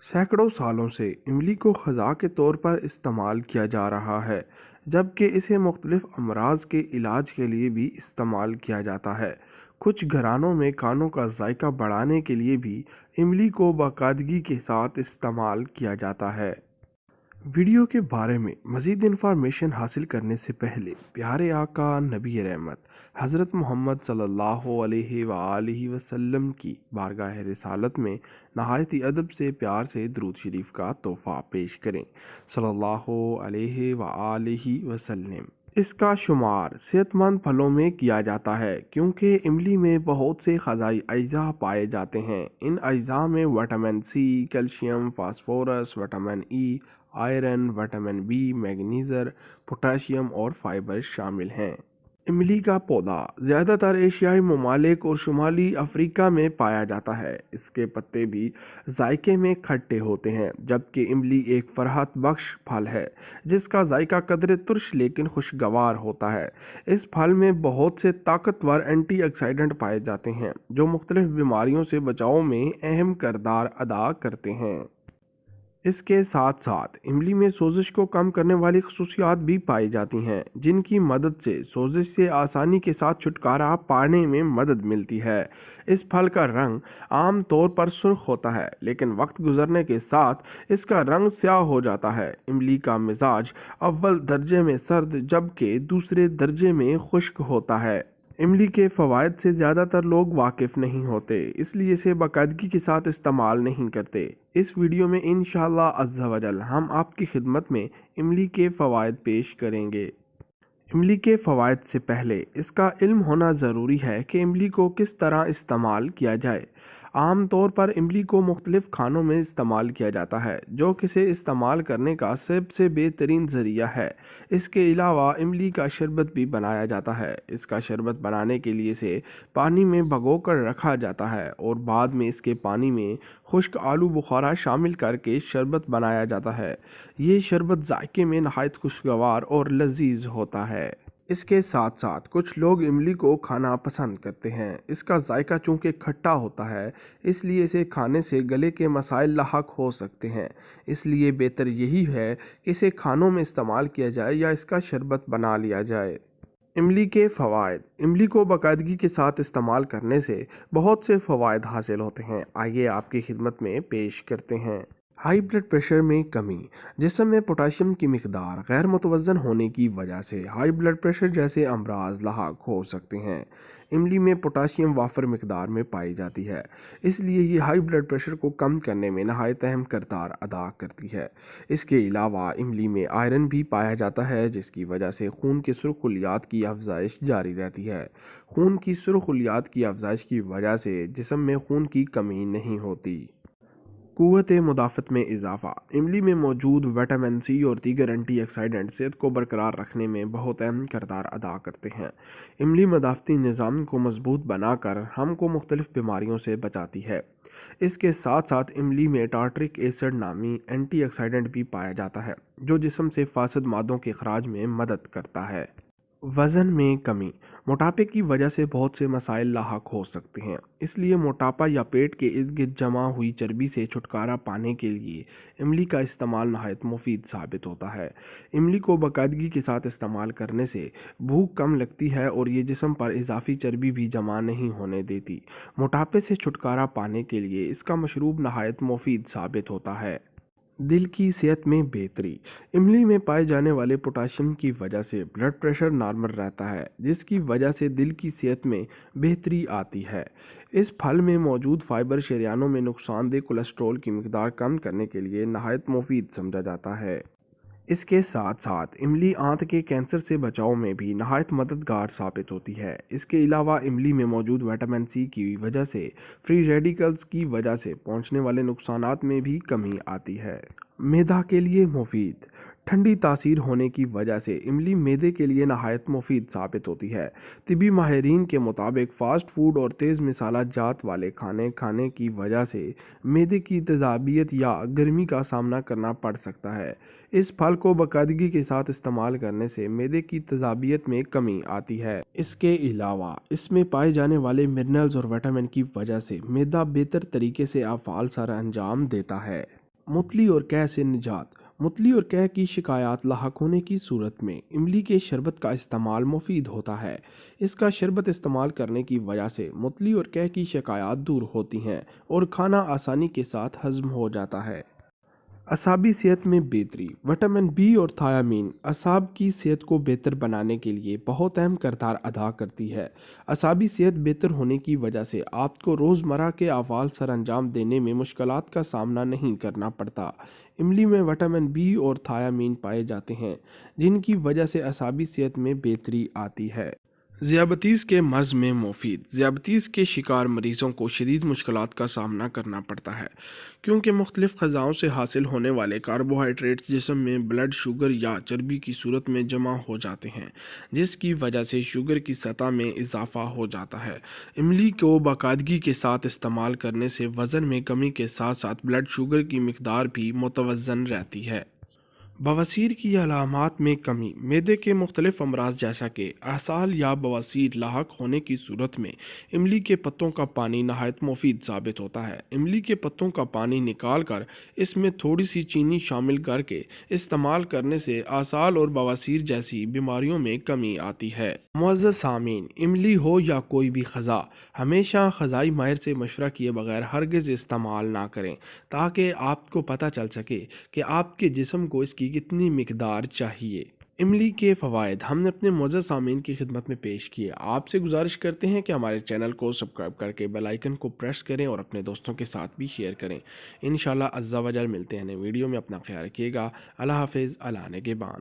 सैकड़ों सालों से इमली को ग़िज़ा के तौर पर इस्तेमाल किया जा रहा है, जबकि इसे मुख्तलिफ अमराज के इलाज के लिए भी इस्तेमाल किया जाता है। कुछ घरानों में खानों का जायका बढ़ाने के लिए भी इमली को बाकायदगी के साथ इस्तेमाल किया जाता है। वीडियो के बारे में मज़ीद इन्फॉर्मेशन हासिल करने से पहले प्यारे आका नबी रहमत हज़रत मोहम्मद सल्लल्लाहु अलैहि वसल्लम की बारगाह रिसालत में नहायती अदब से प्यार से दुरूद शरीफ का तोहफ़ा पेश करें सल्लल्लाहु अलैहि वसल्लम। इसका शुमार सेहतमंद फलों में किया जाता है क्योंकि इमली में बहुत से ग़िज़ाई अज्जा पाए जाते हैं। इन अज्जा में vitamin C, calcium, phosphorus, vitamin E, iron, vitamin B, manganese, potassium और फाइबर शामिल हैं। इमली का पौधा ज़्यादातर एशियाई ममालिक और शुमाली अफ्रीका में पाया जाता है। इसके पत्ते भी जायके में खट्टे होते हैं, जबकि इमली एक फ़रहत बख्श फल है जिसका जायका कदरे तुर्श लेकिन खुशगवार होता है। इस फल में बहुत से ताकतवर एंटीऑक्सीडेंट पाए जाते हैं जो मुख्तलिफ बीमारियों से बचाव में अहम किरदार अदा करते हैं। इसके साथ साथ इमली में सोजिश को कम करने वाली खसूसियात भी पाई जाती हैं, जिनकी मदद से सोजिश से आसानी के साथ छुटकारा पाने में मदद मिलती है। इस फल का रंग आम तौर पर सुर्ख होता है, लेकिन वक्त गुजरने के साथ इसका रंग स्याह हो जाता है। इमली का मिजाज अव्वल दर्जे में सर्द जबकि दूसरे दर्जे में खुश्क होता है। इमली के फ़वाइद से ज़्यादातर लोग वाकिफ़ नहीं होते, इसलिए इसे बाकायदगी के साथ इस्तेमाल नहीं करते। इस वीडियो में इंशाअल्लाह अज़्ज़ा वजल हम आपकी खिदमत में इमली के फ़वाइद पेश करेंगे। इमली के फ़वाइद से पहले इसका इल्म होना ज़रूरी है कि इमली को किस तरह इस्तेमाल किया जाए। आम तौर पर इमली को मुख्तलिफ़ खानों में इस्तेमाल किया जाता है, जो किसे इस्तेमाल करने का सबसे बेहतरीन ज़रिया है। इसके अलावा इमली का शरबत भी बनाया जाता है। इसका शरबत बनाने के लिए इसे पानी में भिगो कर रखा जाता है और बाद में इसके पानी में खुश्क आलू बुखारा शामिल करके शरबत बनाया जाता है। ये शरबत जायके में नहायत खुशगवार और लजीज होता है। इसके साथ साथ कुछ लोग इमली को खाना पसंद करते हैं। इसका जायका चूँकि खट्टा होता है, इसलिए इसे खाने से गले के मसाइल लाहक हो सकते हैं। इसलिए बेहतर यही है कि इसे खानों में इस्तेमाल किया जाए या इसका शरबत बना लिया जाए। इमली के फ़वाइद। इमली को बाकायदगी के साथ इस्तेमाल करने से बहुत से फ़वाइद हासिल होते हैं। आइए आपकी खिदमत में पेश करते हैं। हाई ब्लड प्रेशर में कमी। जिस्म में पोटाशियम की मिकदार गैर मुतवज़्ज़न होने की वजह से हाई ब्लड प्रेशर जैसे अमराज लाहक हो सकते हैं। इमली में पोटाशियम वाफर मिकदार में पाई जाती है, इसलिए ये हाई ब्लड प्रेशर को कम करने में नहायत अहम किरदार अदा करती है। इसके अलावा इमली में आयरन भी पाया जाता है, जिसकी वजह से खून के सुर्ख खलियात की अफजाइश जारी रहती है। खून की सुर्ख खलियात की अफजाइश की वजह से जिस्म में खून की कमी नहीं होती। क़ुव्वत मुदाफ़त में इजाफ़ा। इमली में मौजूद विटामिन सी और दीगर एंटीऑक्सीडेंट सेहत को बरकरार रखने में बहुत अहम किरदार अदा करते हैं। इमली मदाफ़ती निज़ाम को मजबूत बनाकर हमको मुख्तलिफ़ बीमारियों से बचाती है। इसके साथ साथ इमली में टार्ट्रिक एसिड नामी एंटीऑक्सीडेंट भी पाया जाता है, जो जिस्म से फासिद मादों के अखराज में मदद करता है। वज़न में कमी। मोटापे की वजह से बहुत से मसाइल लाहक हो सकते हैं, इसलिए मोटापा या पेट के इर्द गिर्द जमा हुई चर्बी से छुटकारा पाने के लिए इमली का इस्तेमाल नहायत मुफीद साबित होता है। इमली को बाकायदगी के साथ इस्तेमाल करने से भूख कम लगती है और ये जिस्म पर इजाफी चर्बी भी जमा नहीं होने देती। मोटापे से छुटकारा पाने के लिए इसका मशरूब नहायत मुफीद साबित होता है। दिल की सेहत में बेहतरी। इमली में पाए जाने वाले पोटाशियम की वजह से ब्लड प्रेशर नॉर्मल रहता है, जिसकी वजह से दिल की सेहत में बेहतरी आती है। इस फल में मौजूद फाइबर शरीयानों में नुकसानदेह कोलेस्ट्रॉल की मिकदार कम करने के लिए नहायत मुफीद समझा जाता है। इसके साथ साथ इमली आंत के कैंसर से बचाव में भी नहायत मददगार साबित होती है। इसके अलावा इमली में मौजूद विटामिन सी की वजह से फ्री रेडिकल्स की वजह से पहुंचने वाले नुकसानात में भी कमी आती है। मैदा के लिए मुफीद। ठंडी तासीर होने की वजह से इमली मैदे के लिए नहायत मुफीद साबित होती है। तिबी माहिरीन के मुताबिक फ़ास्ट फूड और तेज़ मसाला जात वाले खाने खाने की वजह से मैदे की तेज़ाबियत या गर्मी का सामना करना पड़ सकता है। इस फल को बाकायदगी के साथ इस्तेमाल करने से मैदे की तेज़ाबियत में कमी आती है। इसके अलावा इसमें पाए जाने वाले मिनरल्स और विटामिन की वजह से मैदा बेहतर तरीके से अफ़आल सर अंजाम देता है। متلی اور قے سے نجات۔ متلی اور قے کی شکایات لاحق ہونے کی صورت میں املی کے شربت کا استعمال مفید ہوتا ہے۔ اس کا شربت استعمال کرنے کی وجہ سے متلی اور قے کی شکایات دور ہوتی ہیں اور کھانا آسانی کے ساتھ ہضم ہو جاتا ہے۔ اعصابی صحت میں بہتری۔ وٹامن بی اور تھیامین اعصاب کی صحت کو بہتر بنانے کے لیے بہت اہم کردار ادا کرتی ہے۔ اعصابی صحت بہتر ہونے کی وجہ سے آپ کو روزمرہ کے اعمال سر انجام دینے میں مشکلات کا سامنا نہیں کرنا پڑتا۔ املی میں وٹامن بی اور تھیامین پائے جاتے ہیں جن کی وجہ سے اعصابی صحت میں بہتری آتی ہے۔ ذیابیطس کے مرض میں مفید۔ ذیابیطس کے شکار مریضوں کو شدید مشکلات کا سامنا کرنا پڑتا ہے کیونکہ مختلف غذاؤں سے حاصل ہونے والے کاربوہائیڈریٹس جسم میں بلڈ شوگر یا چربی کی صورت میں جمع ہو جاتے ہیں جس کی وجہ سے شوگر کی سطح میں اضافہ ہو جاتا ہے۔ املی کو باقاعدگی کے ساتھ استعمال کرنے سے وزن میں کمی کے ساتھ ساتھ بلڈ شوگر کی مقدار بھی متوازن رہتی ہے۔ بواسیر کی علامات میں کمی۔ معدے کے مختلف امراض جیسا کہ اسہال یا بواسیر لاحق ہونے کی صورت میں املی کے پتوں کا پانی نہایت مفید ثابت ہوتا ہے۔ املی کے پتوں کا پانی نکال کر اس میں تھوڑی سی چینی شامل کر کے استعمال کرنے سے اسہال اور بواسیر جیسی بیماریوں میں کمی آتی ہے۔ معزز سامعین، املی ہو یا کوئی بھی غذا، ہمیشہ غذائی ماہر سے مشورہ کیے بغیر ہرگز استعمال نہ کریں تاکہ آپ کو پتہ چل سکے کہ آپ کے جسم کو اس کی کتنی مقدار چاہیے۔ املی کے فوائد ہم نے اپنے معزز سامعین کی خدمت میں پیش کیے۔ آپ سے گزارش کرتے ہیں کہ ہمارے چینل کو سبسکرائب کر کے بیل آئیکن کو پریس کریں اور اپنے دوستوں کے ساتھ بھی شیئر کریں۔ انشاءاللہ عز و جل ملتے ہیں نئے ویڈیو میں۔ اپنا خیال رکھیے گا۔ اللہ حافظ۔ اللہ نگہبان۔